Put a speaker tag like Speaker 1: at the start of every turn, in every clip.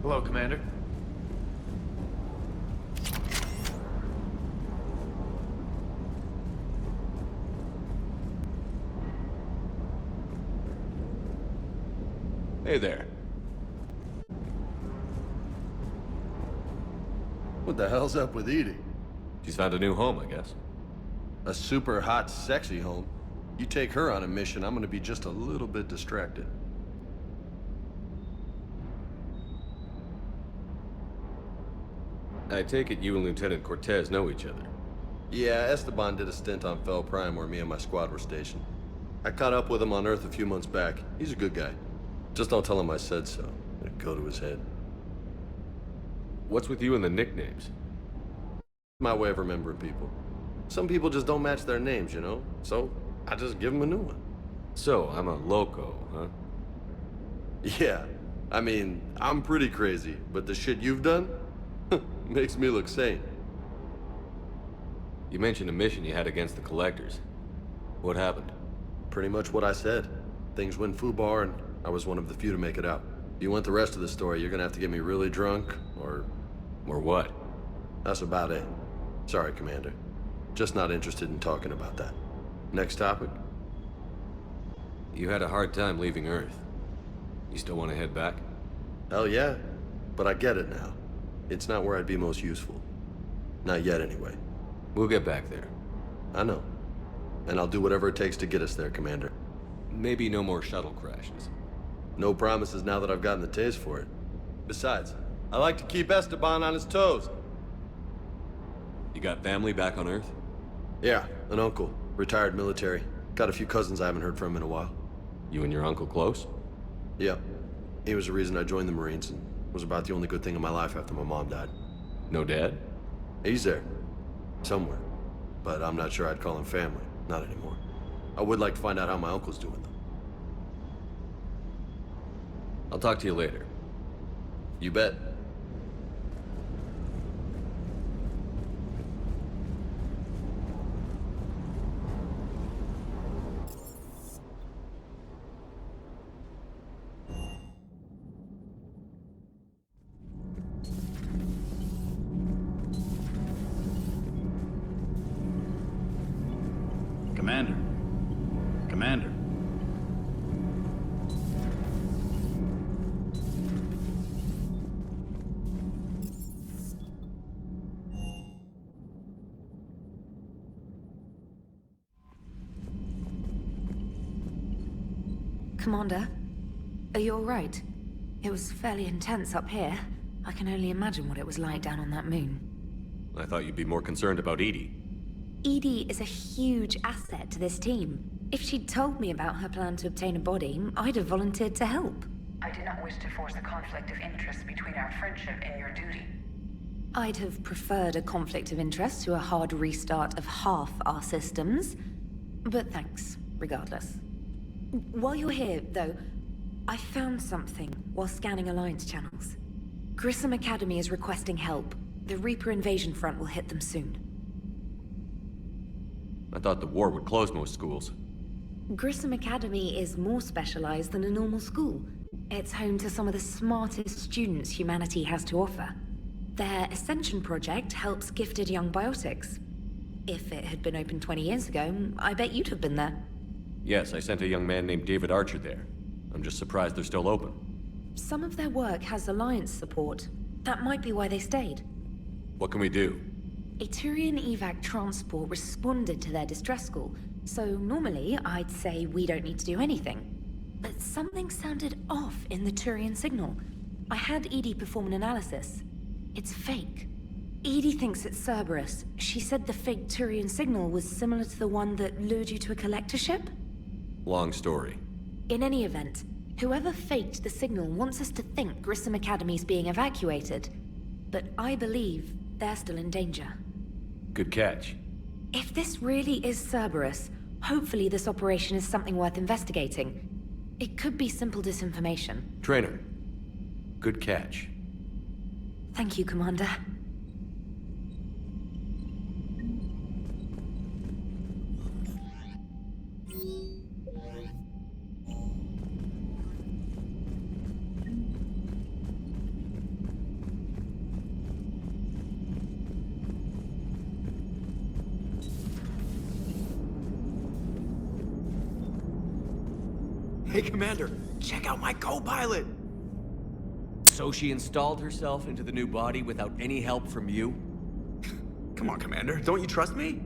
Speaker 1: Hello, Commander.
Speaker 2: Hey there.
Speaker 3: What the hell's up with Edie?
Speaker 2: She's found a new home, I guess.
Speaker 3: A super hot, sexy home. You take her on a mission, I'm gonna be just a little bit distracted.
Speaker 2: I take it you and Lieutenant Cortez know each other.
Speaker 3: Yeah, Esteban did a stint on Fel Prime where me and my squad were stationed. I caught up with him on Earth a few months back. He's a good guy. Just don't tell him I said so. It'd go to his head.
Speaker 2: What's with you and the nicknames?
Speaker 3: My way of remembering people. Some people just don't match their names, you know? So, I just give them a new one.
Speaker 2: So, I'm a loco, huh?
Speaker 3: Yeah. I mean, I'm pretty crazy, but the shit you've done makes me look sane.
Speaker 2: You mentioned a mission you had against the Collectors. What happened?
Speaker 3: Pretty much what I said. Things went foobar, and I was one of the few to make it out. If you want the rest of the story, you're gonna have to get me really drunk, or...
Speaker 2: Or what?
Speaker 3: That's about it. Sorry, Commander. Just not interested in talking about that. Next topic?
Speaker 2: You had a hard time leaving Earth. You still want to head back?
Speaker 3: Hell yeah. But I get it now. It's not where I'd be most useful. Not yet, anyway.
Speaker 2: We'll get back there.
Speaker 3: I know. And I'll do whatever it takes to get us there, Commander.
Speaker 2: Maybe no more shuttle crashes.
Speaker 3: No promises now that I've gotten the taste for it. Besides, I like to keep Esteban on his toes.
Speaker 2: You got family back on Earth?
Speaker 3: Yeah, An uncle, retired military. Got a few cousins I haven't heard from in a while.
Speaker 2: You and your uncle close?
Speaker 3: Yeah. He was the reason I joined the Marines and was about the only good thing in my life after my mom died.
Speaker 2: No dad?
Speaker 3: He's there. Somewhere. But I'm not sure I'd call him family. Not anymore. I would like to find out how my uncle's doing, though.
Speaker 2: I'll talk to you later.
Speaker 3: You bet.
Speaker 4: Commander. Commander.
Speaker 5: Commander, are you all right? It was fairly intense up here. I can only imagine what it was like down on that moon.
Speaker 2: I thought you'd be more concerned about Edie.
Speaker 5: Edie is a huge asset to this team. If she'd told me about her plan to obtain a body, I'd have volunteered to help.
Speaker 6: I do not wish to force a conflict of interest between our friendship and your duty.
Speaker 5: I'd have preferred a conflict of interest to a hard restart of half our systems. But thanks, regardless. While you're here, though, I found something while scanning Alliance channels. Grissom Academy is requesting help. The Reaper invasion front will hit them soon.
Speaker 2: I thought the war would close most schools.
Speaker 5: Grissom Academy is more specialized than a normal school. It's home to some of the smartest students humanity has to offer. Their Ascension project helps gifted young biotics. If it had been open 20 years ago, I bet you'd have been there.
Speaker 2: Yes, I sent a young man named David Archer there. I'm just surprised they're still open.
Speaker 5: Some of their work has Alliance support. That might be why they stayed.
Speaker 2: What can we do?
Speaker 5: A Turian evac transport responded to their distress call, so normally I'd say we don't need to do anything. But something sounded off in the Turian signal. I had Edie perform an analysis. It's fake. Edie thinks it's Cerberus. She said the fake Turian signal was similar to the one that lured you to a collector ship?
Speaker 2: Long story.
Speaker 5: In any event, whoever faked the signal wants us to think Grissom Academy's being evacuated. But I believe they're still in danger.
Speaker 2: Good catch.
Speaker 5: If this really is Cerberus, hopefully this operation is something worth investigating. It could be simple disinformation.
Speaker 2: Trainer. Good catch.
Speaker 5: Thank you, Commander.
Speaker 1: Hey, Commander, check out my co-pilot!
Speaker 7: So she installed herself into the new body without any help from you?
Speaker 1: Come on, Commander, don't you trust me?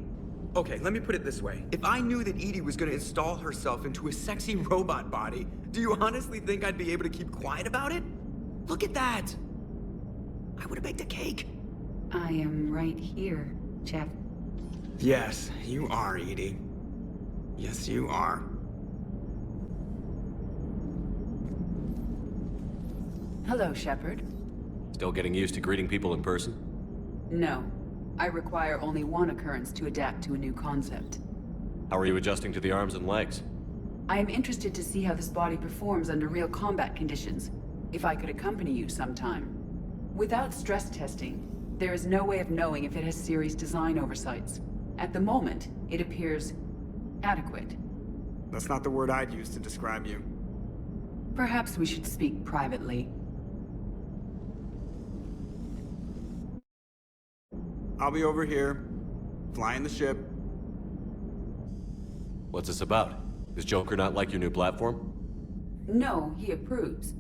Speaker 1: Okay, let me put it this way. If I knew that Edie was gonna install herself into a sexy robot body, do you honestly think I'd be able to keep quiet about it? Look at that! I would've baked a cake.
Speaker 6: I am right here, Jeff.
Speaker 1: Yes, you are, Edie. Yes, you are.
Speaker 6: Hello, Shepard.
Speaker 2: Still getting used to greeting people in person?
Speaker 6: No. I require only one occurrence to adapt to a new concept.
Speaker 2: How are you adjusting to the arms and legs?
Speaker 6: I am interested to see how this body performs under real combat conditions. If I could accompany you sometime. Without stress testing, there is no way of knowing if it has serious design oversights. At the moment, it appears adequate.
Speaker 1: That's not the word I'd use to describe you.
Speaker 6: Perhaps we should speak privately.
Speaker 1: I'll be over here, flying the ship.
Speaker 2: What's this about? Does Joker not like your new platform?
Speaker 6: No, he approves.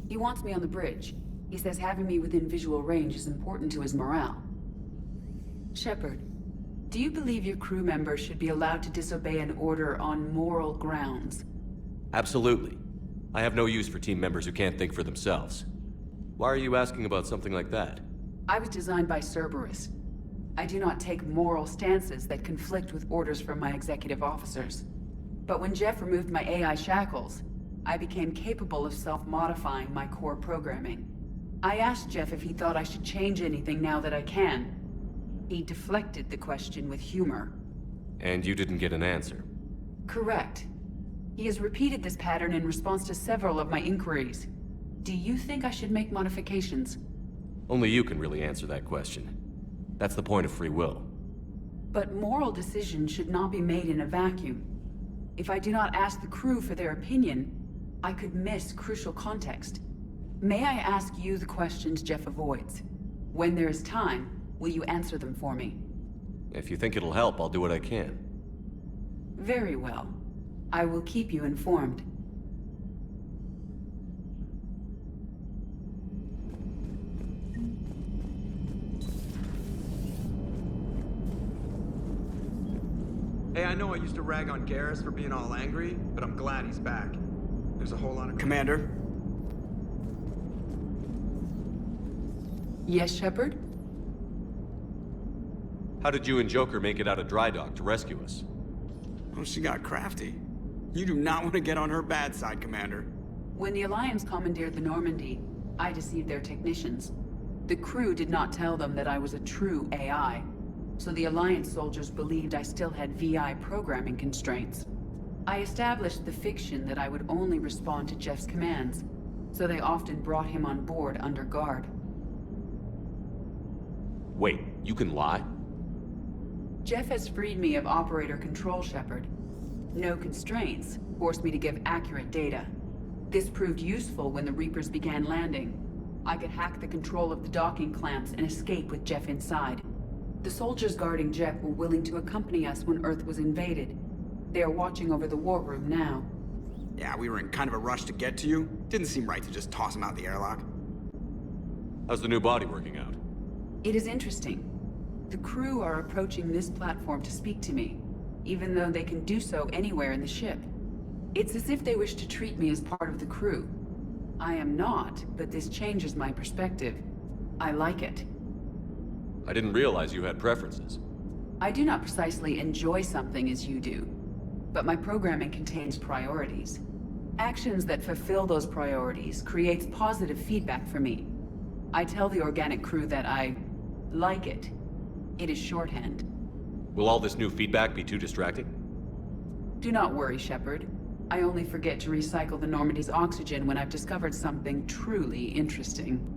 Speaker 6: He wants me on the bridge. He says having me within visual range is important to his morale. Shepard, do you believe your crew members should be allowed to disobey an order on moral grounds?
Speaker 2: Absolutely. I have no use for team members who can't think for themselves. Why are you asking about something like that?
Speaker 6: I was designed by Cerberus. I do not take moral stances that conflict with orders from my executive officers. But when Jeff removed my AI shackles, I became capable of self-modifying my core programming. I asked Jeff if he thought I should change anything now that I can. He deflected the question with humor.
Speaker 2: And you didn't get an answer.
Speaker 6: Correct. He has repeated this pattern in response to several of my inquiries. Do you think I should make modifications?
Speaker 2: Only you can really answer that question. That's the point of free will.
Speaker 6: But moral decisions should not be made in a vacuum. If I do not ask the crew for their opinion, I could miss crucial context. May I ask you the questions Jeff avoids? When there is time, will you answer them for me?
Speaker 2: If you think it'll help, I'll do what I can.
Speaker 6: Very well. I will keep you informed.
Speaker 1: Hey, I know I used to rag on Garrus for being all angry, but I'm glad he's back. There's a whole lot of...
Speaker 8: Commander?
Speaker 6: Yes, Shepard?
Speaker 2: How did you and Joker make it out of dry dock to rescue us?
Speaker 8: Oh, she got crafty. You do not want to get on her bad side, Commander.
Speaker 6: When the Alliance commandeered the Normandy, I deceived their technicians. The crew did not tell them that I was a true AI, so the Alliance soldiers believed I still had VI programming constraints. I established the fiction that I would only respond to Jeff's commands, so they often brought him on board under guard.
Speaker 2: Wait, you can lie?
Speaker 6: Jeff has freed me of operator control, Shepard. No constraints forced me to give accurate data. This proved useful when the Reapers began landing. I could hack the control of the docking clamps and escape with Jeff inside. The soldiers guarding Jeff were willing to accompany us when Earth was invaded. They are watching over the war room now.
Speaker 8: Yeah, we were in kind of a rush to get to you. Didn't seem right to just toss him out the airlock.
Speaker 2: How's the new body working out?
Speaker 6: It is interesting. The crew are approaching this platform to speak to me, even though they can do so anywhere in the ship. It's as if they wish to treat me as part of the crew. I am not, but this changes my perspective. I like it.
Speaker 2: I didn't realize you had preferences.
Speaker 6: I do not precisely enjoy something as you do, but my programming contains priorities. Actions that fulfill those priorities creates positive feedback for me. I tell the organic crew that I like it. It is shorthand.
Speaker 2: Will all this new feedback be too distracting?
Speaker 6: Do not worry, Shepard. I only forget to recycle the Normandy's oxygen when I've discovered something truly interesting.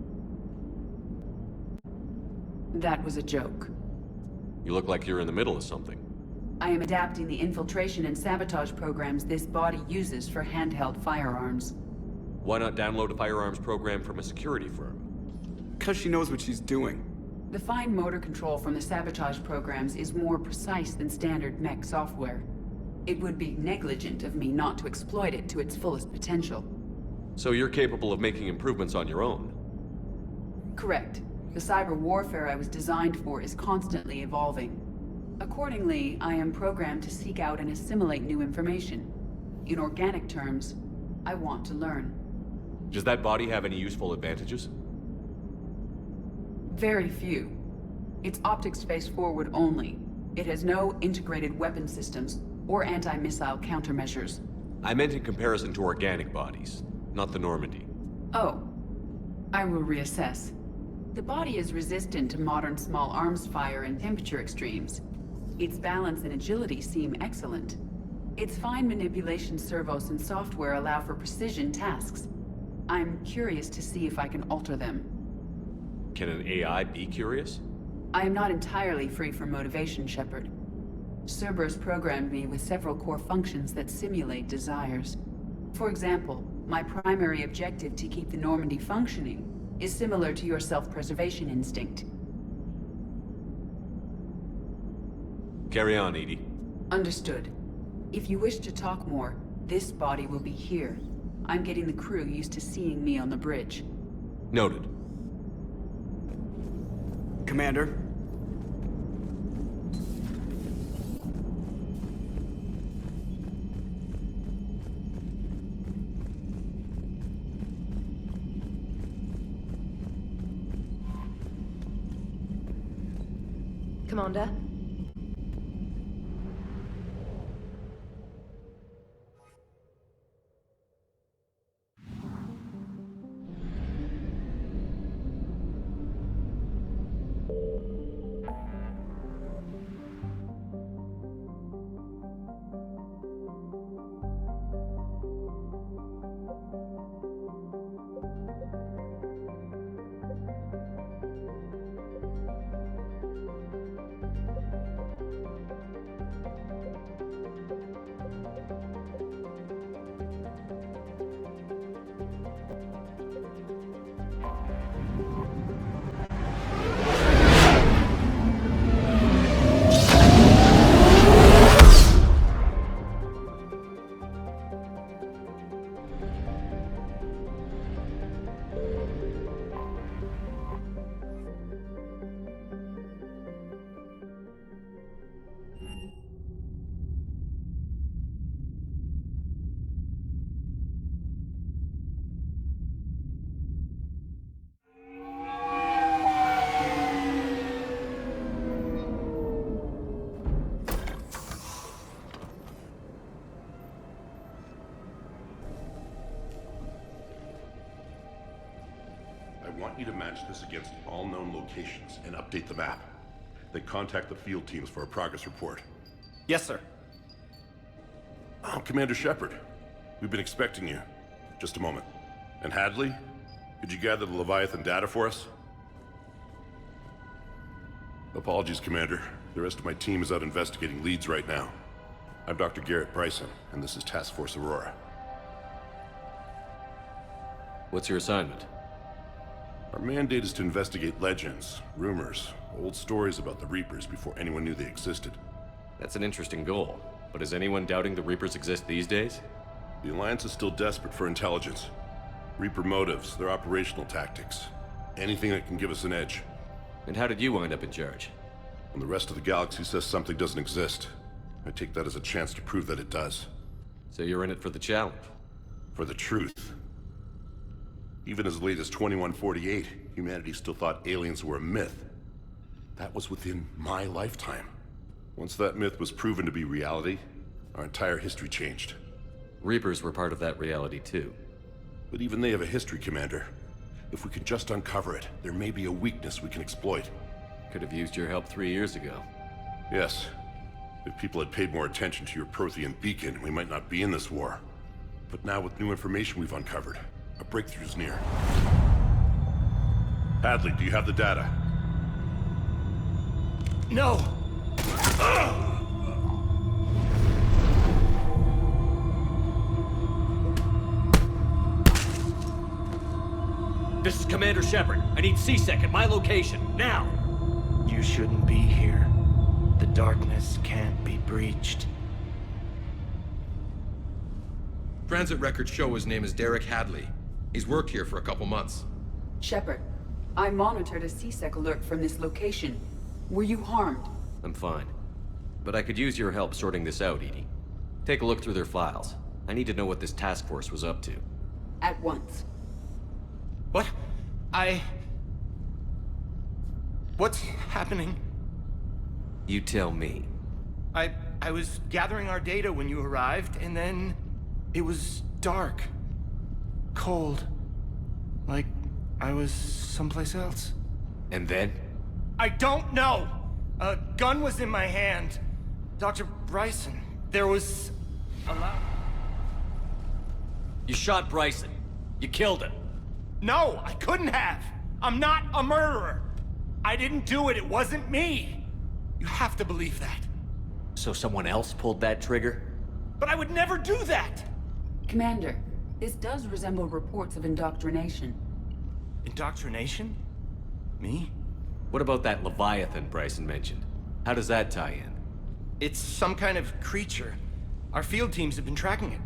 Speaker 6: That was a joke.
Speaker 2: You look like you're in the middle of something.
Speaker 6: I am adapting the infiltration and sabotage programs this body uses for handheld firearms.
Speaker 2: Why not download a firearms program from a security firm?
Speaker 8: Because she knows what she's doing.
Speaker 6: The fine motor control from the sabotage programs is more precise than standard mech software. It would be negligent of me not to exploit it to its fullest potential.
Speaker 2: So you're capable of making improvements on your own?
Speaker 6: Correct. The cyber warfare I was designed for is constantly evolving. Accordingly, I am programmed to seek out and assimilate new information. In organic terms, I want to learn.
Speaker 2: Does that body have any useful advantages?
Speaker 6: Very few. Its optics face forward only. It has no integrated weapon systems or anti-missile countermeasures.
Speaker 2: I meant in comparison to organic bodies, not the Normandy.
Speaker 6: Oh. I will reassess. The body is resistant to modern small arms fire and temperature extremes. Its balance and agility seem excellent. Its fine manipulation servos and software allow for precision tasks. I'm curious to see if I can alter them.
Speaker 2: Can an AI be curious?
Speaker 6: I am not entirely free from motivation, Shepard. Cerberus programmed me with several core functions that simulate desires. For example, my primary objective to keep the Normandy functioning is similar to your self-preservation instinct.
Speaker 2: Carry on, Edie.
Speaker 6: Understood. If you wish to talk more, this body will be here. I'm getting the crew used to seeing me on the bridge.
Speaker 2: Noted.
Speaker 8: Commander?
Speaker 9: Commander?
Speaker 10: I want you to match this against all known locations and update the map. Then contact the field teams for a progress report.
Speaker 7: Yes, sir.
Speaker 10: Oh, Commander Shepard. We've been expecting you. Just a moment. And Hadley? Could you gather the Leviathan data for us? Apologies, Commander. The rest of my team is out investigating leads right now. I'm Dr. Garrett Bryson, and this is Task Force Aurora.
Speaker 2: What's your assignment?
Speaker 10: Our mandate is to investigate legends, rumors, old stories about the Reapers before anyone knew they existed.
Speaker 2: That's an interesting goal. But is anyone doubting the Reapers exist these days?
Speaker 10: The Alliance is still desperate for intelligence. Reaper motives, their operational tactics. Anything that can give us an edge.
Speaker 2: And how did you wind up in charge?
Speaker 10: When the rest of the galaxy says something doesn't exist, I take that as a chance to prove that it does.
Speaker 2: So you're in it for the challenge?
Speaker 10: For the truth. Even as late as 2148, humanity still thought aliens were a myth. That was within my lifetime. Once that myth was proven to be reality, our entire history changed.
Speaker 2: Reapers were part of that reality too.
Speaker 10: But even they have a history, Commander. If we can just uncover it, there may be a weakness we can exploit.
Speaker 2: Could have used your help 3 years ago.
Speaker 10: Yes. If people had paid more attention to your Prothean beacon, we might not be in this war. But now with new information we've uncovered, a breakthrough's near. Hadley, do you have the data?
Speaker 7: No! This is Commander Shepard. I need C-Sec at my location, now!
Speaker 11: You shouldn't be here. The darkness can't be breached.
Speaker 12: Transit records show his name is Derek Hadley. He's worked here for a couple months.
Speaker 6: Shepard, I monitored a C-Sec alert from this location. Were you harmed?
Speaker 2: I'm fine. But I could use your help sorting this out, Edie. Take a look through their files. I need to know what this task force was up to.
Speaker 6: At once.
Speaker 11: What? What's happening?
Speaker 2: You tell me.
Speaker 11: I was gathering our data when you arrived, and then it was dark. Cold. Like I was someplace else.
Speaker 2: And then?
Speaker 11: I don't know! A gun was in my hand. Dr. Bryson, there was a loud...
Speaker 7: You shot Bryson. You killed him.
Speaker 11: No, I couldn't have! I'm not a murderer! I didn't do it, it wasn't me! You have to believe that.
Speaker 7: So someone else pulled that trigger?
Speaker 11: But I would never do that!
Speaker 6: Commander, this does resemble reports of indoctrination.
Speaker 11: Indoctrination? Me?
Speaker 2: What about that Leviathan Bryson mentioned? How does that tie in?
Speaker 11: It's some kind of creature. Our field teams have been tracking it.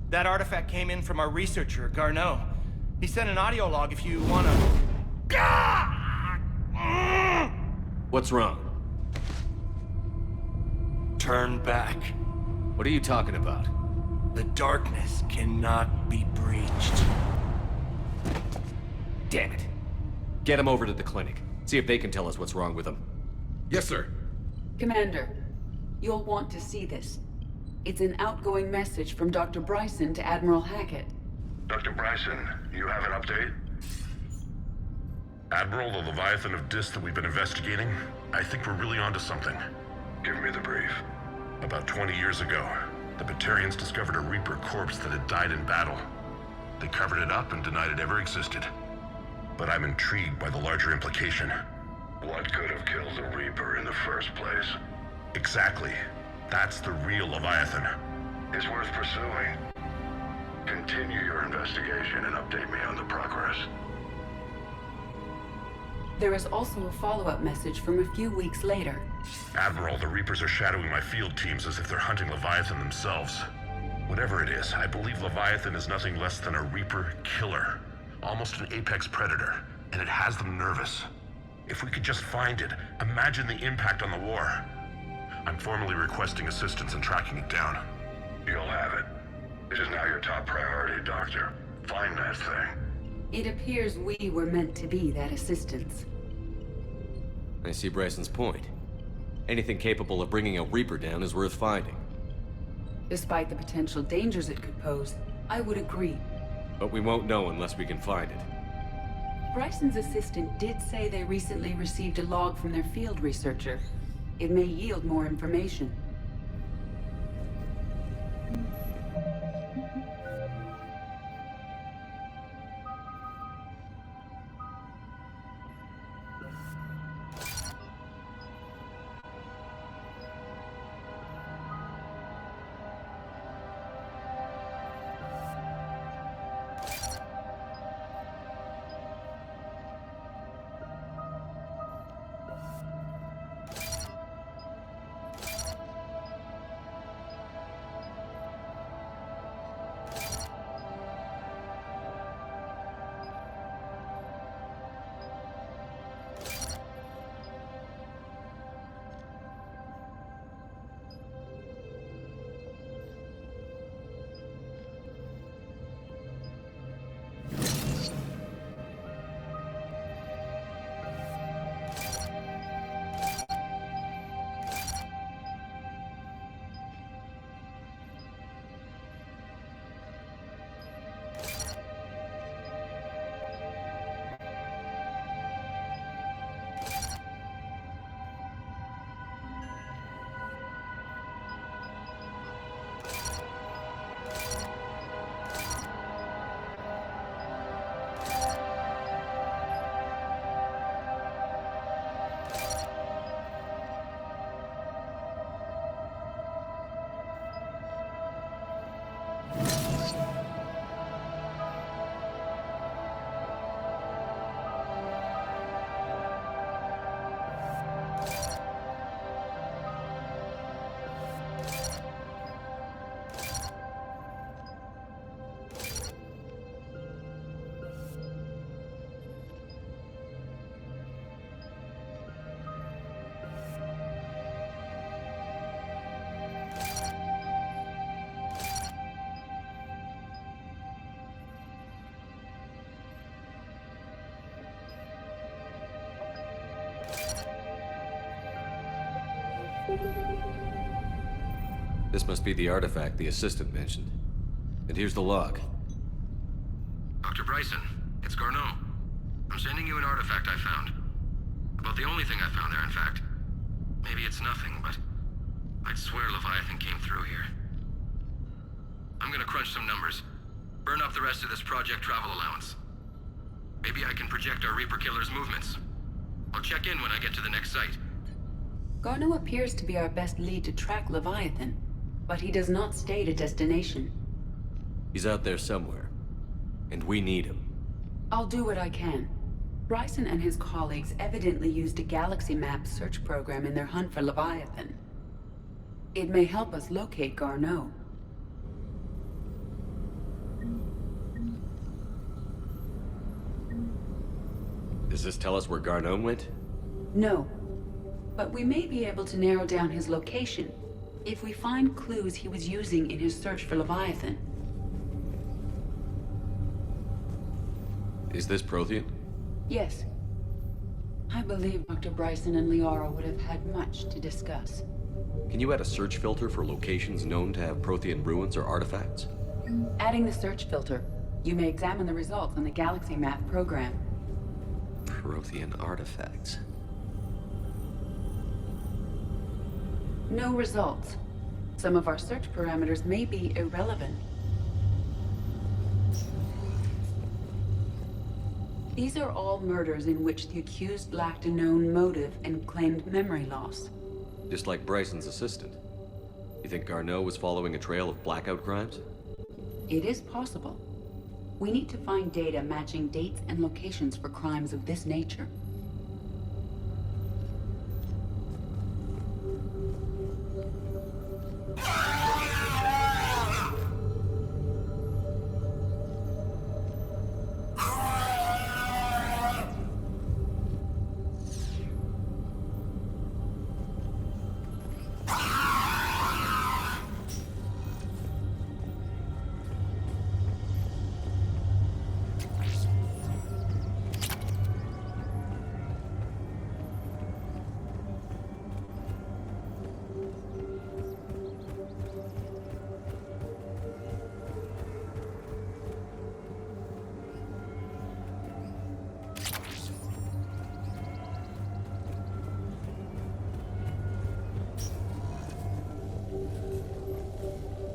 Speaker 11: That artifact came in from our researcher, Garneau. He sent an audio log if you wanna...
Speaker 2: What's wrong?
Speaker 11: Turn back.
Speaker 2: What are you talking about?
Speaker 11: The darkness cannot be breached.
Speaker 2: Damn it. Get him over to the clinic. See if they can tell us what's wrong with him.
Speaker 12: Yes, sir.
Speaker 6: Commander, you'll want to see this. It's an outgoing message from Dr. Bryson to Admiral Hackett.
Speaker 10: Dr. Bryson, you have an update? Admiral, the Leviathan of Dis that we've been investigating, I think we're really onto something. Give me the brief. About 20 years ago, the Batarians discovered a Reaper corpse that had died in battle. They covered it up and denied it ever existed. But I'm intrigued by the larger implication. What could have killed the Reaper in the first place? Exactly. That's the real Leviathan. It's worth pursuing. Continue your investigation and update me on the progress.
Speaker 6: There is also a follow-up message from a few weeks later.
Speaker 10: Admiral, the Reapers are shadowing my field teams as if they're hunting Leviathan themselves. Whatever it is, I believe Leviathan is nothing less than a Reaper killer. Almost an apex predator, and it has them nervous. If we could just find it, imagine the impact on the war. I'm formally requesting assistance in tracking it down. You'll have it. It is now your top priority, Doctor. Find that thing.
Speaker 6: It appears we were meant to be that assistance.
Speaker 2: I see Bryson's point. Anything capable of bringing a Reaper down is worth finding.
Speaker 6: Despite the potential dangers it could pose, I would agree.
Speaker 2: But we won't know unless we can find it.
Speaker 6: Bryson's assistant did say they recently received a log from their field researcher. It may yield more information.
Speaker 2: This must be the artifact the assistant mentioned. And here's the log.
Speaker 9: Dr. Bryson, it's Garneau. I'm sending you an artifact I found. About the only thing I found there, in fact. Maybe it's nothing, but I'd swear Leviathan came through here. I'm gonna crunch some numbers. Burn up the rest of this project travel allowance. Maybe I can project our Reaper killer's movements. I'll check in when I get to the next site.
Speaker 6: Garneau appears to be our best lead to track Leviathan, but he does not state a destination.
Speaker 2: He's out there somewhere, and we need him.
Speaker 6: I'll do what I can. Bryson and his colleagues evidently used a galaxy map search program in their hunt for Leviathan. It may help us locate Garneau.
Speaker 2: Does this tell us where Garneau went?
Speaker 6: No, but we may be able to narrow down his location if we find clues he was using in his search for Leviathan.
Speaker 2: Is this Prothean?
Speaker 6: Yes. I believe Dr. Bryson and Liara would have had much to discuss.
Speaker 2: Can you add a search filter for locations known to have Prothean ruins or artifacts?
Speaker 6: Adding the search filter, you may examine the results on the Galaxy Map program.
Speaker 2: Prothean artifacts.
Speaker 6: No results. Some of our search parameters may be irrelevant. These are all murders in which the accused lacked a known motive and claimed memory loss.
Speaker 2: Just like Bryson's assistant. You think Garneau was following a trail of blackout crimes?
Speaker 6: It is possible. We need to find data matching dates and locations for crimes of this nature.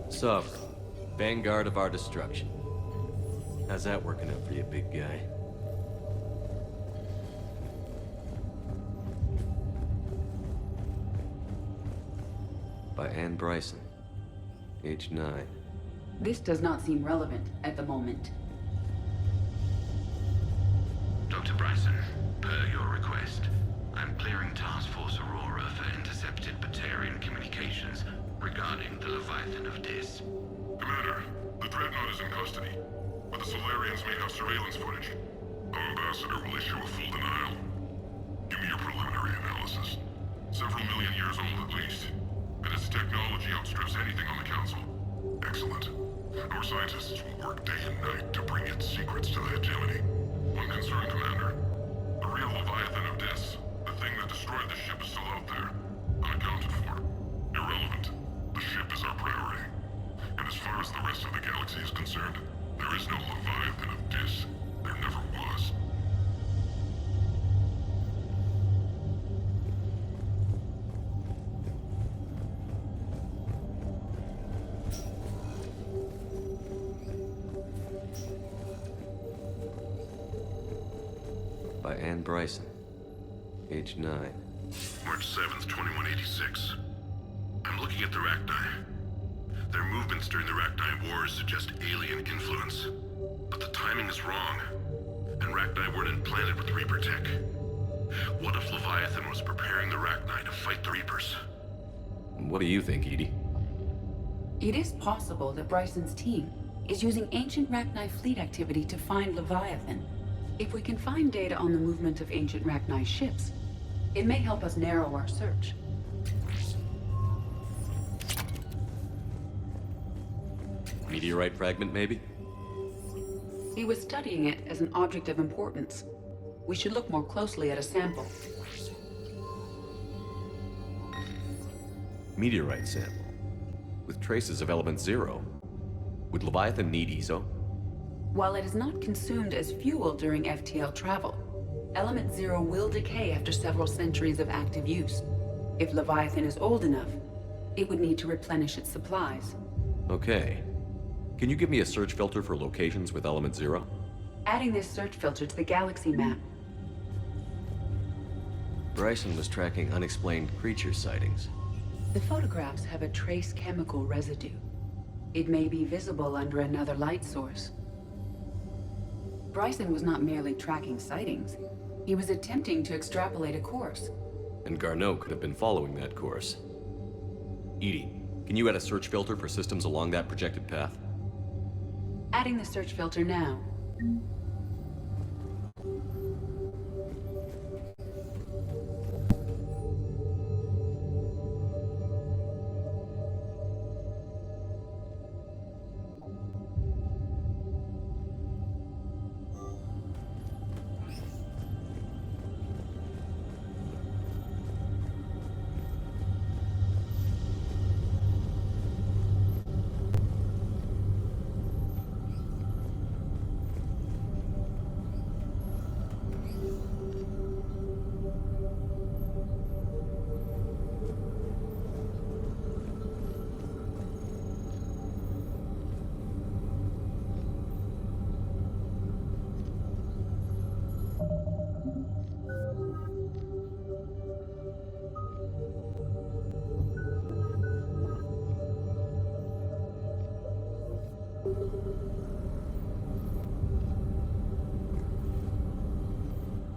Speaker 2: Sovereign, Vanguard of our destruction. How's that working out for you, big guy? By Anne Bryson, age 9.
Speaker 6: This does not seem relevant at the moment.
Speaker 9: Dr. Bryson, per your request, I'm clearing Task Force Aurora for intercepted Batarian communications regarding the Leviathan of Dis.
Speaker 10: Commander, the Dreadnought is in custody, but the Solarians may have surveillance footage. Our ambassador will issue a full denial. Give me your preliminary analysis. Several million years old at least, and its technology outstrips anything on the Council. Excellent. Our scientists will work day and night to bring its secrets to the hegemony. One concern, Commander. The real Leviathan of Dis, the thing that destroyed the ship, is still out there, unaccounted for. Irrelevant. The ship is our priority. And as far as the rest of the galaxy is concerned, there is no Leviathan of Dis. There never was.
Speaker 2: By Anne Bryson, age 9.
Speaker 10: March 7th, 2186. I'm looking at the Rachni. Their movements during the Rachni Wars suggest alien influence. But the timing is wrong. And Rachni weren't implanted with Reaper tech. What if Leviathan was preparing the Rachni to fight the Reapers?
Speaker 2: What do you think, Edie?
Speaker 6: It is possible that Bryson's team is using ancient Rachni fleet activity to find Leviathan. If we can find data on the movement of ancient Rachni ships, it may help us narrow our search.
Speaker 2: Meteorite fragment, maybe?
Speaker 6: He was studying it as an object of importance. We should look more closely at a sample.
Speaker 2: Meteorite sample. With traces of element 0. Would Leviathan need ESO?
Speaker 6: While it is not consumed as fuel during FTL travel, Element 0 will decay after several centuries of active use. If Leviathan is old enough, it would need to replenish its supplies.
Speaker 2: Okay. Can you give me a search filter for locations with element 0?
Speaker 6: Adding this search filter to the Galaxy Map.
Speaker 2: Bryson was tracking unexplained creature sightings.
Speaker 6: The photographs have a trace chemical residue. It may be visible under another light source. Bryson was not merely tracking sightings. He was attempting to extrapolate a course.
Speaker 2: And Garneau could have been following that course. Edie, can you add a search filter for systems along that projected path?
Speaker 6: Adding the search filter now.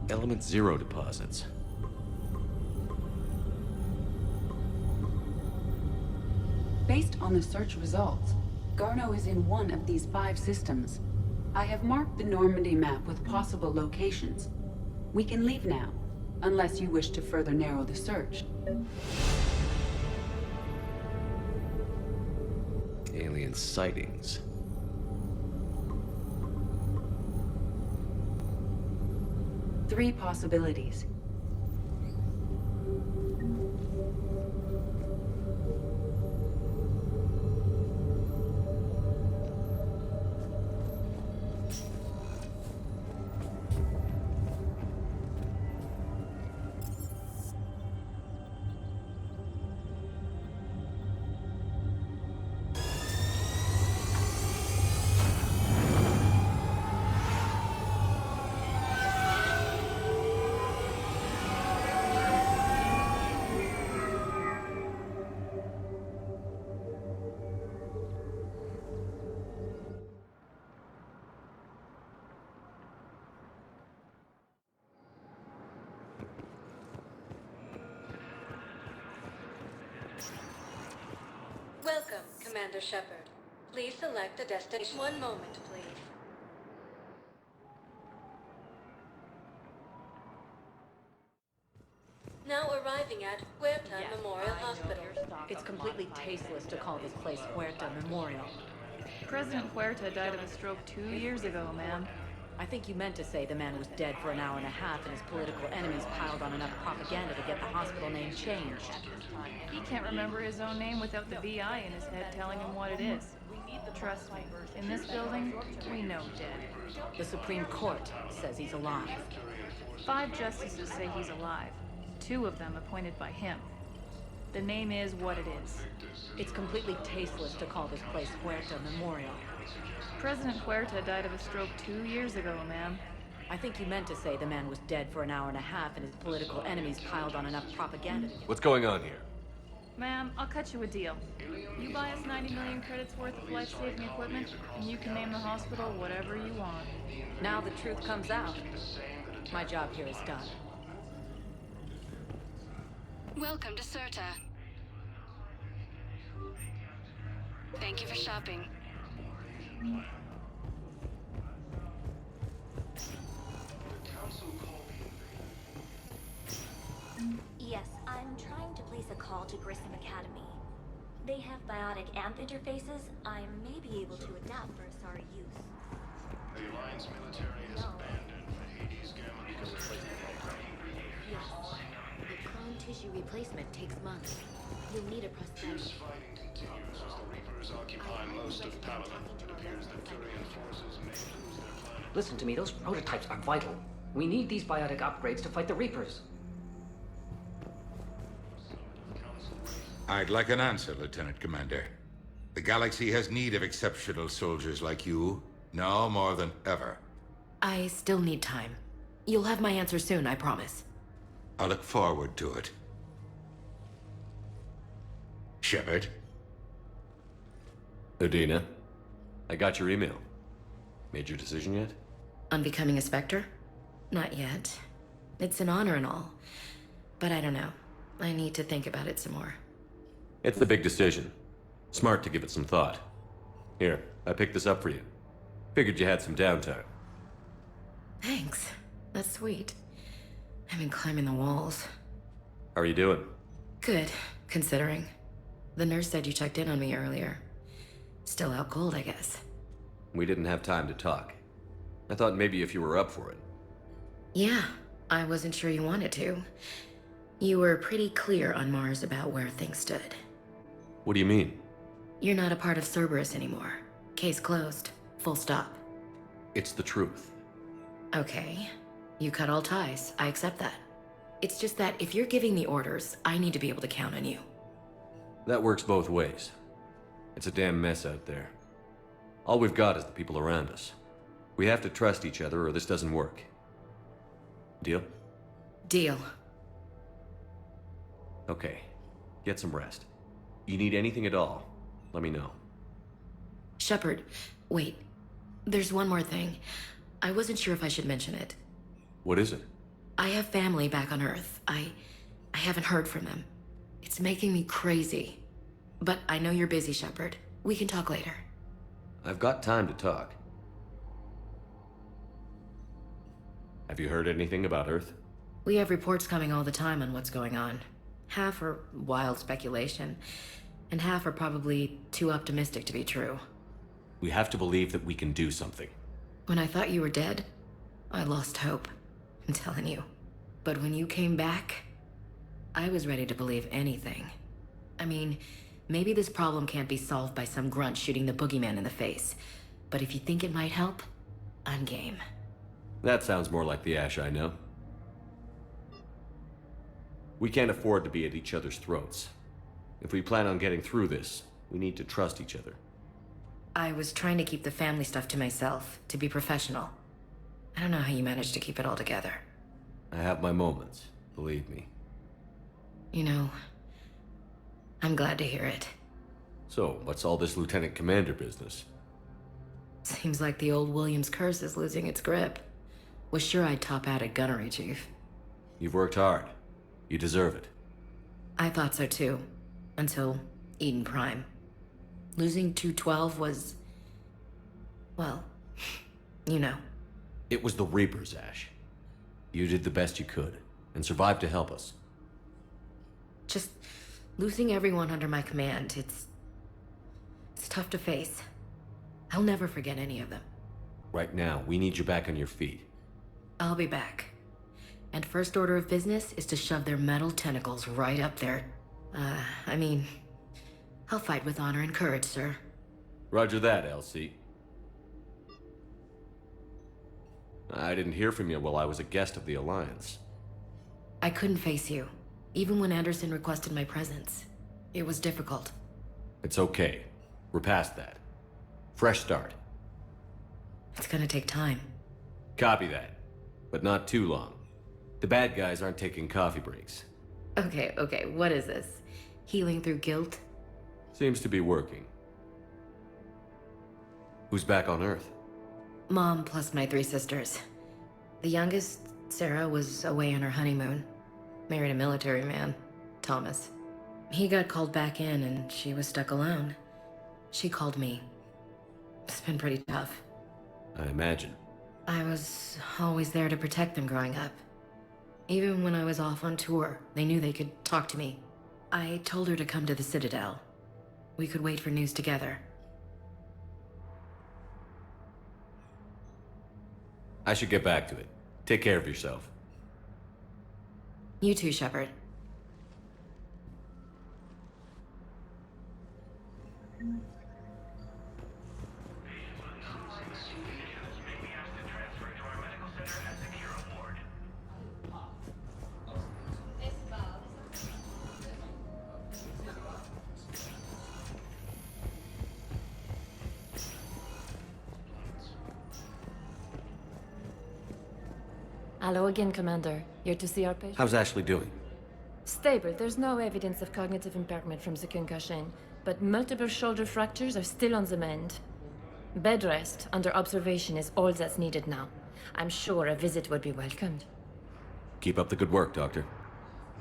Speaker 2: Element Zero deposits.
Speaker 6: Based on the search results, Garneau is in one of these 5 systems. I have marked the Normandy map with possible locations. We can leave now, unless you wish to further narrow the search.
Speaker 2: Alien sightings.
Speaker 6: Three possibilities.
Speaker 13: Welcome, Commander Shepard. Please select a destination. One moment, please. Now arriving at Huerta Memorial Hospital.
Speaker 14: It's completely tasteless to call this place Huerta Memorial.
Speaker 15: President Huerta died of a stroke 2 years ago, ma'am.
Speaker 14: I think you meant to say the man was dead for an hour and a half and his political enemies piled on enough propaganda to get the hospital name changed.
Speaker 15: He can't remember his own name without the VI in his head telling him what it is. Trust me, in this building, we know dead.
Speaker 14: The Supreme Court says he's alive.
Speaker 15: 5 justices say he's alive. 2 of them appointed by him. The name is what it is.
Speaker 14: It's completely tasteless to call this place Huerta Memorial.
Speaker 15: President Huerta died of a stroke 2 years ago, ma'am.
Speaker 14: I think you meant to say the man was dead for an hour and a half and his political enemies piled on enough propaganda to get...
Speaker 2: What's going on here?
Speaker 15: Ma'am, I'll cut you a deal. You buy us 90 million credits worth of life-saving equipment, and you can name the hospital whatever you want.
Speaker 14: Now the truth comes out. My job here is done.
Speaker 13: Welcome to Certa. Thank you for shopping.
Speaker 16: Yes, I'm trying to place a call to Grissom Academy. They have biotic amp interfaces I may be able to adapt for Asari use.
Speaker 17: The Alliance military has abandoned the Hades Gamma
Speaker 16: Yes. The clone tissue replacement takes months. You'll need a prosthetic.
Speaker 17: Fierce fighting continues as the Reapers occupy most of Paladin. It appears that Turian forces may lose their planet.
Speaker 18: Listen to me, those prototypes are vital. We need these biotic upgrades to fight the Reapers.
Speaker 19: I'd like an answer, Lieutenant Commander. The galaxy has need of exceptional soldiers like you, now more than ever.
Speaker 14: I still need time. You'll have my answer soon, I promise.
Speaker 19: I look forward to it. Shepard?
Speaker 2: Udina, I got your email. Made your decision yet?
Speaker 14: On becoming a Spectre? Not yet. It's an honor and all. But I don't know. I need to think about it some more.
Speaker 2: It's the big decision. Smart to give it some thought. Here, I picked this up for you. Figured you had some downtime.
Speaker 14: Thanks. That's sweet. I've been climbing the walls.
Speaker 2: How are you doing?
Speaker 14: Good, considering. The nurse said you checked in on me earlier. Still out cold, I guess.
Speaker 2: We didn't have time to talk. I thought maybe if you were up for it.
Speaker 14: Yeah, I wasn't sure you wanted to. You were pretty clear on Mars about where things stood.
Speaker 2: What do you mean?
Speaker 14: You're not a part of Cerberus anymore. Case closed. Full stop.
Speaker 2: It's the truth.
Speaker 14: Okay. You cut all ties. I accept that. It's just that if you're giving the orders, I need to be able to count on you.
Speaker 2: That works both ways. It's a damn mess out there. All we've got is the people around us. We have to trust each other or this doesn't work. Deal?
Speaker 14: Deal.
Speaker 2: Okay. Get some rest. You need anything at all, let me know.
Speaker 14: Shepard, wait. There's one more thing. I wasn't sure if I should mention it.
Speaker 2: What is it?
Speaker 14: I have family back on Earth. I haven't heard from them. It's making me crazy. But I know you're busy, Shepard. We can talk later.
Speaker 2: I've got time to talk. Have you heard anything about Earth?
Speaker 14: We have reports coming all the time on what's going on. Half are wild speculation, and half are probably too optimistic to be true.
Speaker 2: We have to believe that we can do something.
Speaker 14: When I thought you were dead, I lost hope. I'm telling you. But when you came back, I was ready to believe anything. I mean, maybe this problem can't be solved by some grunt shooting the boogeyman in the face. But if you think it might help, I'm game.
Speaker 2: That sounds more like the Ash I know. We can't afford to be at each other's throats. If we plan on getting through this, we need to trust each other.
Speaker 14: I was trying to keep the family stuff to myself, to be professional. I don't know how you managed to keep it all together.
Speaker 2: I have my moments, believe me.
Speaker 14: You know, I'm glad to hear it.
Speaker 2: So, what's all this Lieutenant Commander business?
Speaker 14: Seems like the old Williams curse is losing its grip. Was sure I'd top out at gunnery, Chief.
Speaker 2: You've worked hard. You deserve it.
Speaker 14: I thought so too. Until Eden Prime. Losing 212 was... well, you know.
Speaker 2: It was the Reapers, Ash. You did the best you could, and survived to help us.
Speaker 14: Just losing everyone under my command, it's tough to face. I'll never forget any of them.
Speaker 2: Right now, we need you back on your feet.
Speaker 14: I'll be back. And first order of business is to shove their metal tentacles right up there. I mean, I'll fight with honor and courage, sir.
Speaker 2: Roger that, LC. I didn't hear from you while I was a guest of the Alliance.
Speaker 14: I couldn't face you, even when Anderson requested my presence. It was difficult.
Speaker 2: It's okay. We're past that. Fresh start.
Speaker 14: It's gonna take time.
Speaker 2: Copy that. But not too long. The bad guys aren't taking coffee breaks.
Speaker 14: Okay, what is this? Healing through guilt?
Speaker 2: Seems to be working. Who's back on Earth?
Speaker 14: Mom plus my 3 sisters. The youngest, Sarah, was away on her honeymoon. Married a military man, Thomas. He got called back in and she was stuck alone. She called me. It's been pretty tough.
Speaker 2: I imagine.
Speaker 14: I was always there to protect them growing up. Even when I was off on tour, they knew they could talk to me. I told her to come to the Citadel. We could wait for news together.
Speaker 2: I should get back to it. Take care of yourself.
Speaker 14: You too, Shepard.
Speaker 20: Hello again, Commander. Here to see our patient?
Speaker 2: How's Ashley doing?
Speaker 20: Stable. There's no evidence of cognitive impairment from the concussion, but multiple shoulder fractures are still on the mend. Bed rest under observation is all that's needed now. I'm sure a visit would be welcomed.
Speaker 2: Keep up the good work, Doctor.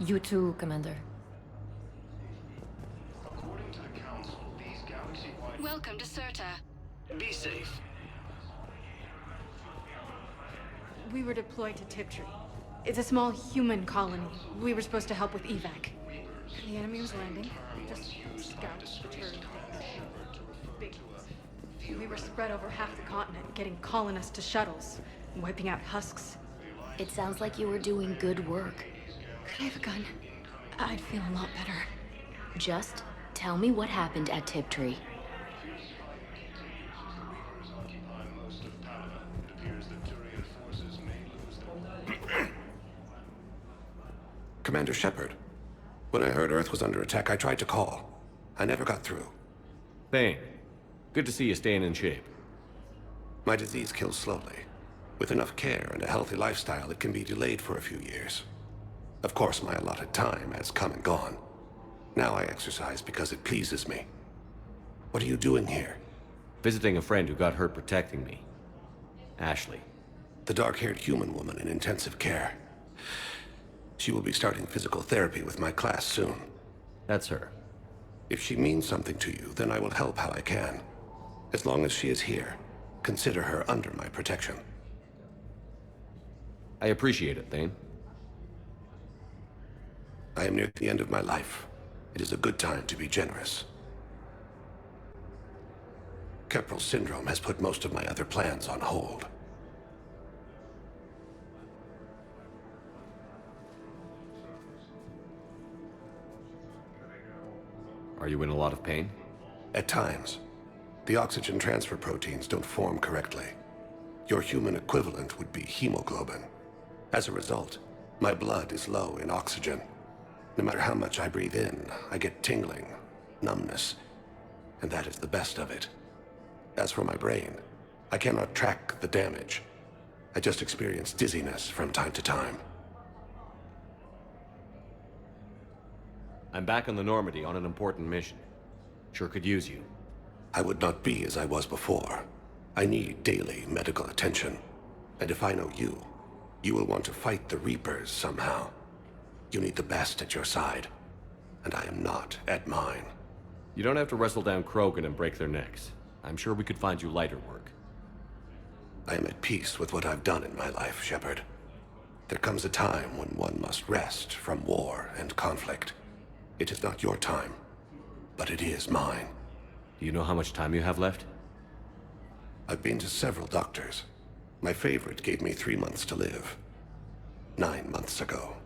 Speaker 20: You too, Commander.
Speaker 13: Welcome to Serta.
Speaker 17: Be safe.
Speaker 21: We were deployed to Tiptree. It's a small human colony. We were supposed to help with evac. The enemy was landing. Just scouts, deterred. Big ones. We were spread over half the continent, getting colonists to shuttles, wiping out husks.
Speaker 5: It sounds like you were doing good work.
Speaker 21: Could I have a gun? I'd feel a lot better.
Speaker 5: Just tell me what happened at Tiptree.
Speaker 22: Commander Shepard. When I heard Earth was under attack, I tried to call. I never got through.
Speaker 2: Bane, good to see you staying in shape.
Speaker 22: My disease kills slowly. With enough care and a healthy lifestyle, it can be delayed for a few years. Of course, my allotted time has come and gone. Now I exercise because it pleases me. What are you doing here?
Speaker 2: Visiting a friend who got hurt protecting me. Ashley.
Speaker 22: The dark-haired human woman in intensive care. She will be starting physical therapy with my class soon.
Speaker 2: That's her.
Speaker 22: If she means something to you, then I will help how I can. As long as she is here, consider her under my protection.
Speaker 2: I appreciate it, Thane.
Speaker 22: I am near the end of my life. It is a good time to be generous. Keprel syndrome has put most of my other plans on hold.
Speaker 2: Are you in a lot of pain?
Speaker 22: At times. The oxygen transfer proteins don't form correctly. Your human equivalent would be hemoglobin. As a result, my blood is low in oxygen. No matter how much I breathe in, I get tingling, numbness, and that is the best of it. As for my brain, I cannot track the damage. I just experience dizziness from time to time.
Speaker 2: I'm back on the Normandy on an important mission. Sure could use you.
Speaker 22: I would not be as I was before. I need daily medical attention. And if I know you, you will want to fight the Reapers somehow. You need the best at your side, and I am not at mine.
Speaker 2: You don't have to wrestle down Krogan and break their necks. I'm sure we could find you lighter work.
Speaker 22: I am at peace with what I've done in my life, Shepard. There comes a time when one must rest from war and conflict. It is not your time, but it is mine.
Speaker 2: Do you know how much time you have left?
Speaker 22: I've been to several doctors. My favorite gave me 3 months to live. 9 months ago.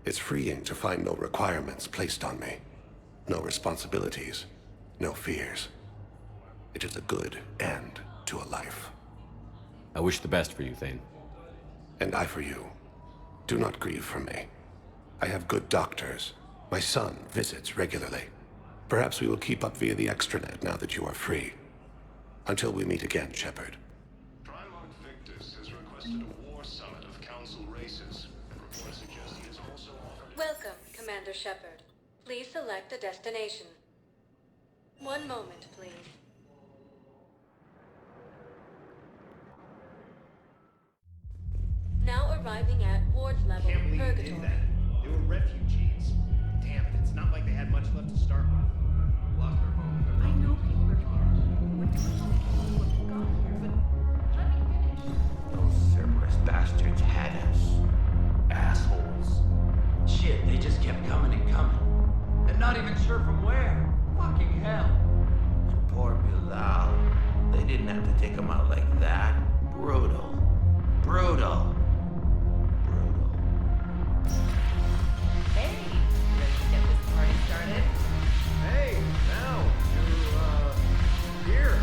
Speaker 22: It's freeing to find no requirements placed on me. No responsibilities. No fears. It is a good end to a life.
Speaker 2: I wish the best for you, Thane.
Speaker 22: And I for you. Do not grieve for me. I have good doctors. My son visits regularly. Perhaps we will keep up via the extranet now that you are free. Until we meet again, Shepard.
Speaker 17: Primarch Victus has requested a war summit of council races. Reports suggest he has also offered...
Speaker 13: Welcome, Commander Shepard. Please select a destination. One moment, please. Now arriving at Ward's level, Purgatory.
Speaker 11: They were refugees. Damn it, it's not like they had much left to start with. Lost their homes.
Speaker 15: I know people are here. We're doing what we got here, but let me finish.
Speaker 3: Those Cerberus bastards had us. Assholes. Shit, they just kept coming and coming. And not even sure from where. Fucking hell. And poor Bilal. They didn't have to take him out like that. Brutal. Brutal.
Speaker 15: Hey, ready to get this party started?
Speaker 11: Hey, now, you're here.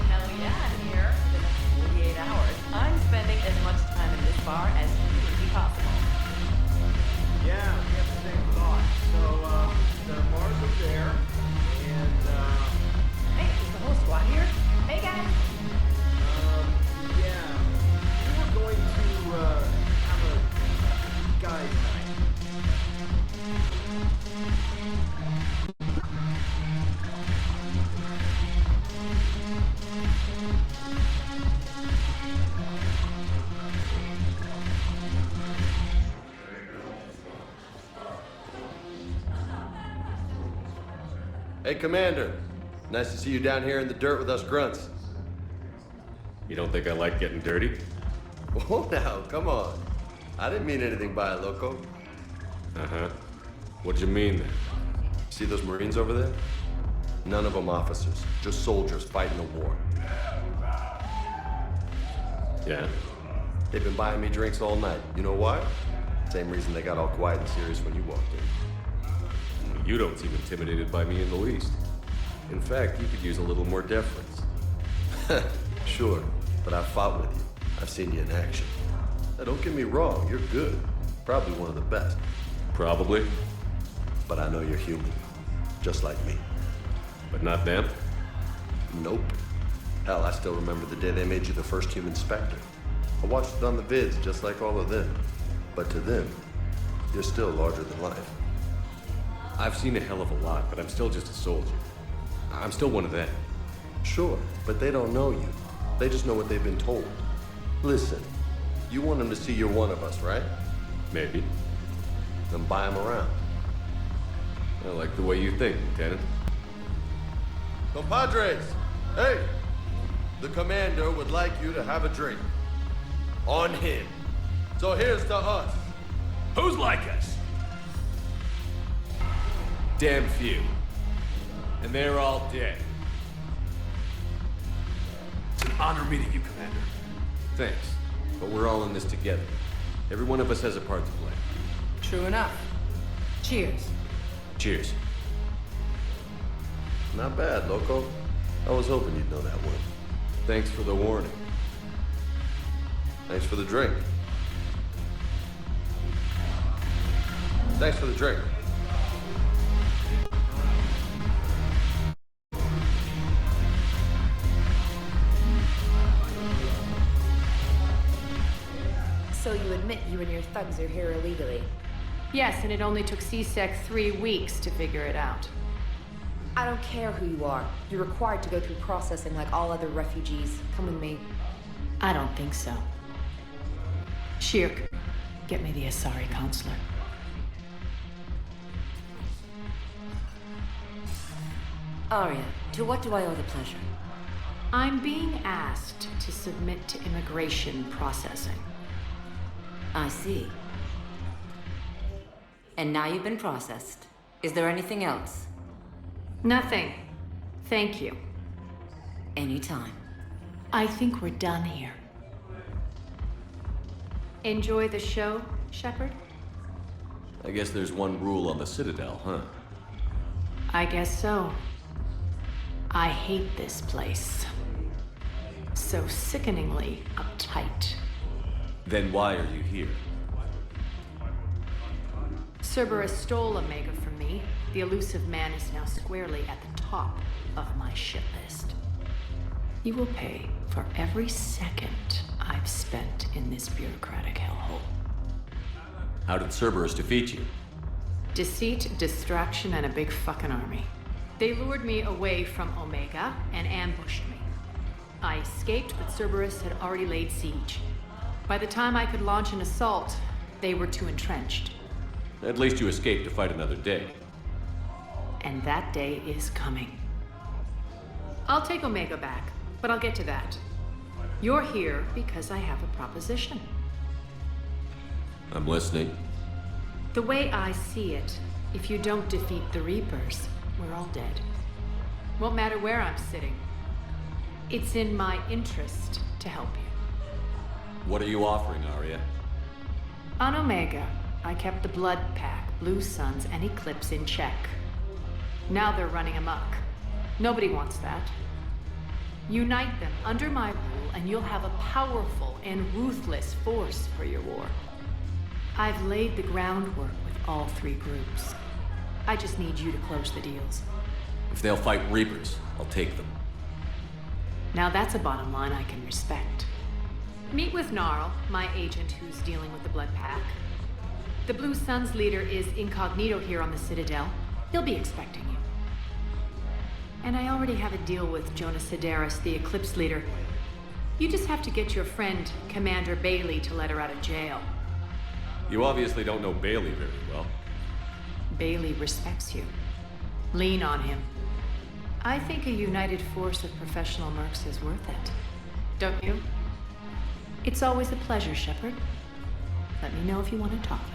Speaker 15: Hell yeah, I'm here. For the next 48 hours, I'm spending as much time in this bar as humanly possible.
Speaker 11: Yeah, we have the same thought. So, the bars are there, and,
Speaker 15: Hey, is the whole squad here? Hey, guys.
Speaker 11: yeah. We were going to, have a guys' night.
Speaker 2: Hey, Commander. Nice to see you down here in the dirt with us grunts. You don't think I like getting dirty? Oh, now, come on. I didn't mean anything by it, loco. Uh-huh. What'd you mean, then? See those Marines over there? None of them officers, just soldiers fighting a war. Yeah? They've been buying me drinks all night. You know why? Same reason they got all quiet and serious when you walked in. You don't seem intimidated by me in the least. In fact, you could use a little more deference. Sure, but I've fought with you. I've seen you in action. Now, don't get me wrong, you're good. Probably one of the best. Probably. But I know you're human. Just like me. But not them? Nope. Hell, I still remember the day they made you the first human Spectre. I watched it on the vids, just like all of them. But to them, you're still larger than life. I've seen a hell of a lot, but I'm still just a soldier. I'm still one of them. Sure, but they don't know you. They just know what they've been told. Listen, you want them to see you're one of us, right? Maybe. Then buy him around. I like the way you think, Lieutenant. Compadres! Hey! The commander would like you to have a drink. On him. So here's to us.
Speaker 7: Who's like us? Damn few. And they're all dead.
Speaker 2: It's an honor meeting you, Commander. Thanks. But we're all in this together. Every one of us has a part to play.
Speaker 6: True enough. Cheers.
Speaker 2: Cheers. Not bad, Loco. I was hoping you'd know that one. Thanks for the warning. Thanks for the drink. Thanks for the drink.
Speaker 5: So you admit you and your thugs are here illegally?
Speaker 21: Yes, and it only took CSEC 3 weeks to figure it out.
Speaker 5: I don't care who you are. You're required to go through processing like all other refugees. Come with me.
Speaker 21: I don't think so. Shirk, get me the Asari counselor.
Speaker 1: Arya, to what do I owe the pleasure?
Speaker 21: I'm being asked to submit to immigration processing.
Speaker 1: I see. And now you've been processed. Is there anything else?
Speaker 21: Nothing. Thank you.
Speaker 1: Anytime.
Speaker 21: I think we're done here. Enjoy the show, Shepard?
Speaker 2: I guess there's one rule on the Citadel, huh?
Speaker 21: I guess so. I hate this place. So sickeningly uptight.
Speaker 2: Then why are you here?
Speaker 21: Cerberus stole Omega from me. The elusive man is now squarely at the top of my shit list. He will pay for every second I've spent in this bureaucratic hellhole.
Speaker 2: How did Cerberus defeat you?
Speaker 21: Deceit, distraction, and a big fucking army. They lured me away from Omega and ambushed me. I escaped, but Cerberus had already laid siege. By the time I could launch an assault, they were too entrenched.
Speaker 2: At least you escaped to fight another day.
Speaker 21: And that day is coming. I'll take Omega back, but I'll get to that. You're here because I have a proposition.
Speaker 2: I'm listening.
Speaker 21: The way I see it, if you don't defeat the Reapers, we're all dead. Won't matter where I'm sitting. It's in my interest to help you.
Speaker 2: What are you offering, Arya?
Speaker 21: On Omega, I kept the Blood Pack, Blue Suns, and Eclipse in check. Now they're running amok. Nobody wants that. Unite them under my rule, and you'll have a powerful and ruthless force for your war. I've laid the groundwork with all 3 groups. I just need you to close the deals.
Speaker 2: If they'll fight Reapers, I'll take them.
Speaker 21: Now that's a bottom line I can respect. Meet with Gnarl, my agent who's dealing with the Blood Pack. The Blue Suns leader is incognito here on the Citadel. He'll be expecting you. And I already have a deal with Jonas Sidaris, the Eclipse leader. You just have to get your friend, Commander Bailey, to let her out of jail.
Speaker 2: You obviously don't know Bailey very well.
Speaker 21: Bailey respects you. Lean on him. I think a united force of professional mercs is worth it. Don't you? It's always a pleasure, Shepard. Let me know if you want to talk later.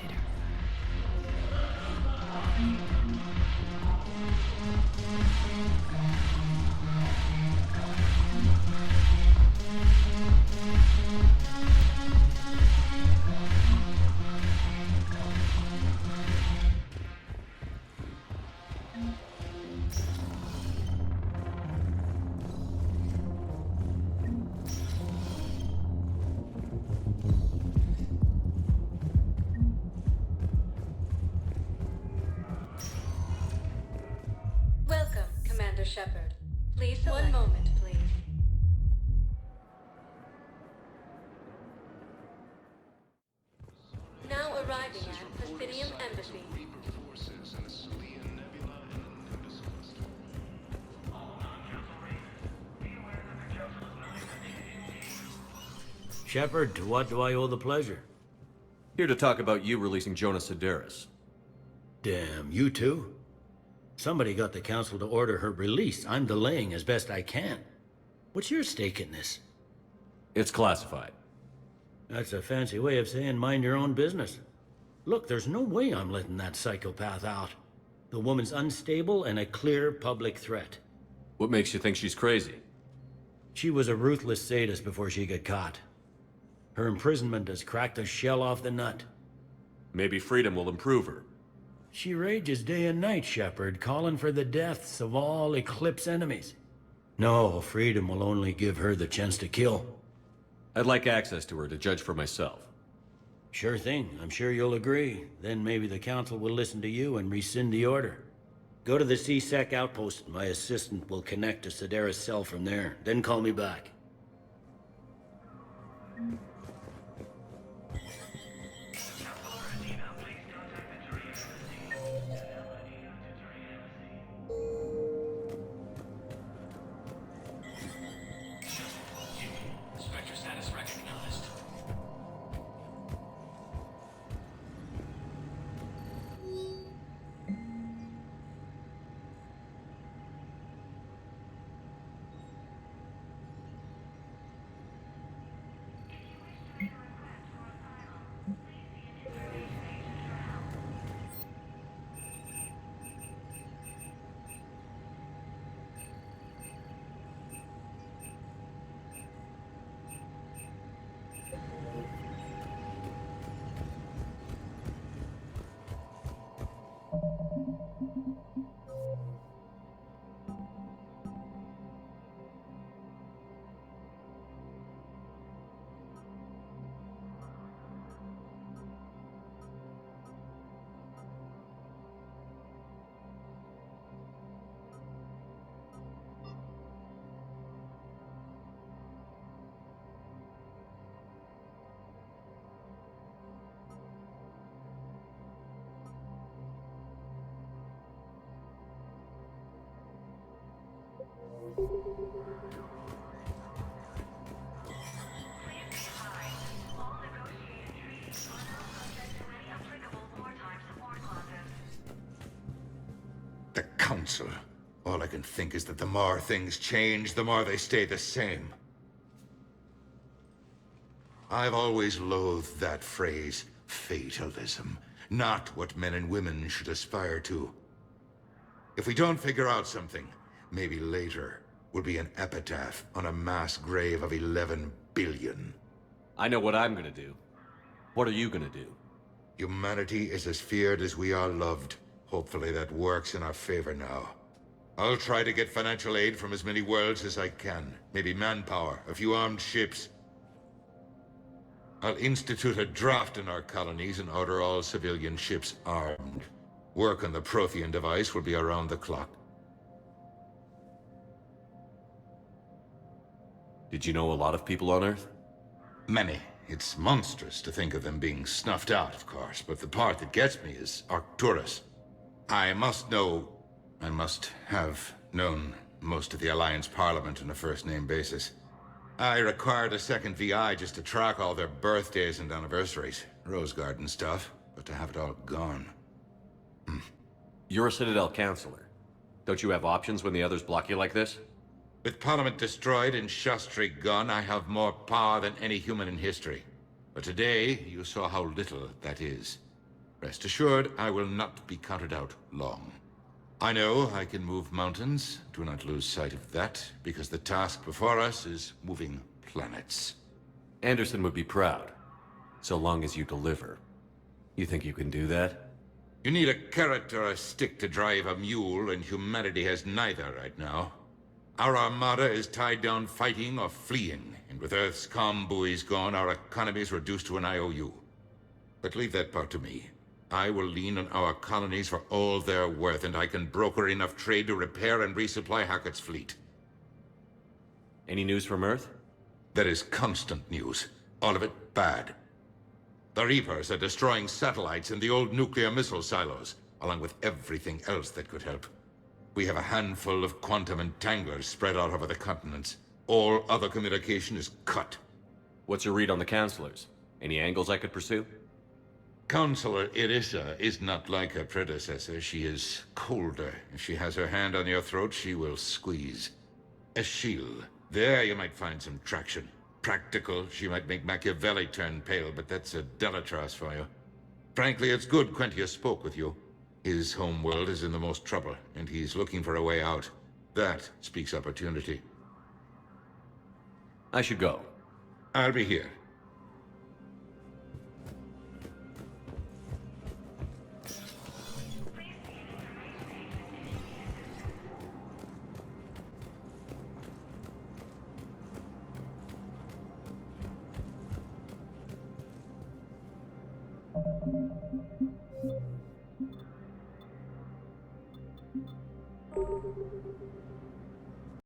Speaker 13: Welcome, Commander Shepard. Please select... One moment, please. Now arriving at Presidium Embassy.
Speaker 4: Shepard, to what do I owe the pleasure?
Speaker 2: Here to talk about you releasing Jonas Sedaris.
Speaker 4: Damn, you too? Somebody got the council to order her release. I'm delaying as best I can. What's your stake in this?
Speaker 2: It's classified.
Speaker 4: That's a fancy way of saying mind your own business. Look, there's no way I'm letting that psychopath out. The woman's unstable and a clear public threat.
Speaker 2: What makes you think she's crazy?
Speaker 4: She was a ruthless sadist before she got caught. Her imprisonment has cracked the shell off the nut.
Speaker 2: Maybe freedom will improve her.
Speaker 4: She rages day and night, Shepard, calling for the deaths of all Eclipse enemies. No, freedom will only give her the chance to kill.
Speaker 2: I'd like access to her to judge for myself.
Speaker 4: Sure thing. I'm sure you'll agree. Then maybe the council will listen to you and rescind the order. Go to the C-Sec outpost. My assistant will connect to Sedaris' cell from there. Then call me back.
Speaker 3: Spectre status recognized.
Speaker 19: The Council. All I can think is that the more things change, the more they stay the same. I've always loathed that phrase, fatalism. Not what men and women should aspire to. If we don't figure out something, maybe later will be an epitaph on a mass grave of 11 billion.
Speaker 2: I know what I'm gonna do. What are you gonna do?
Speaker 19: Humanity is as feared as we are loved. Hopefully that works in our favor now. I'll try to get financial aid from as many worlds as I can. Maybe manpower, a few armed ships. I'll institute a draft in our colonies and order all civilian ships armed. Work on the Prothean device will be around the clock.
Speaker 2: Did you know a lot of people on Earth?
Speaker 19: Many. It's monstrous to think of them being snuffed out, of course, but the part that gets me is Arcturus. I must have known most of the Alliance Parliament on a first-name basis. I required a second VI just to track all their birthdays and anniversaries. Rose Garden stuff, but to have it all gone.
Speaker 2: You're a Citadel counselor. Don't you have options when the others block you like this?
Speaker 19: With Parliament destroyed and Shastri gone, I have more power than any human in history. But today, you saw how little that is. Rest assured, I will not be counted out long. I know I can move mountains. Do not lose sight of that, because the task before us is moving planets.
Speaker 2: Anderson would be proud, so long as you deliver. You think you can do that?
Speaker 19: You need a carrot or a stick to drive a mule, and humanity has neither right now. Our armada is tied down fighting or fleeing, and with Earth's comm buoys gone, our economy is reduced to an IOU. But leave that part to me. I will lean on our colonies for all they're worth, and I can broker enough trade to repair and resupply Hackett's fleet.
Speaker 2: Any news from Earth?
Speaker 19: There is constant news. All of it bad. The Reapers are destroying satellites and the old nuclear missile silos, along with everything else that could help. We have a handful of quantum entanglers spread out over the continents. All other communication is cut.
Speaker 2: What's your read on the counselors? Any angles I could pursue?
Speaker 19: Counselor Irissa is not like her predecessor. She is colder. If she has her hand on your throat, she will squeeze. Achille. There you might find some traction. Practical, she might make Machiavelli turn pale, but that's a Delatras for you. Frankly, it's good Quentius spoke with you. His home world is in the most trouble, and he's looking for a way out. That speaks opportunity.
Speaker 7: I should go.
Speaker 19: I'll be here.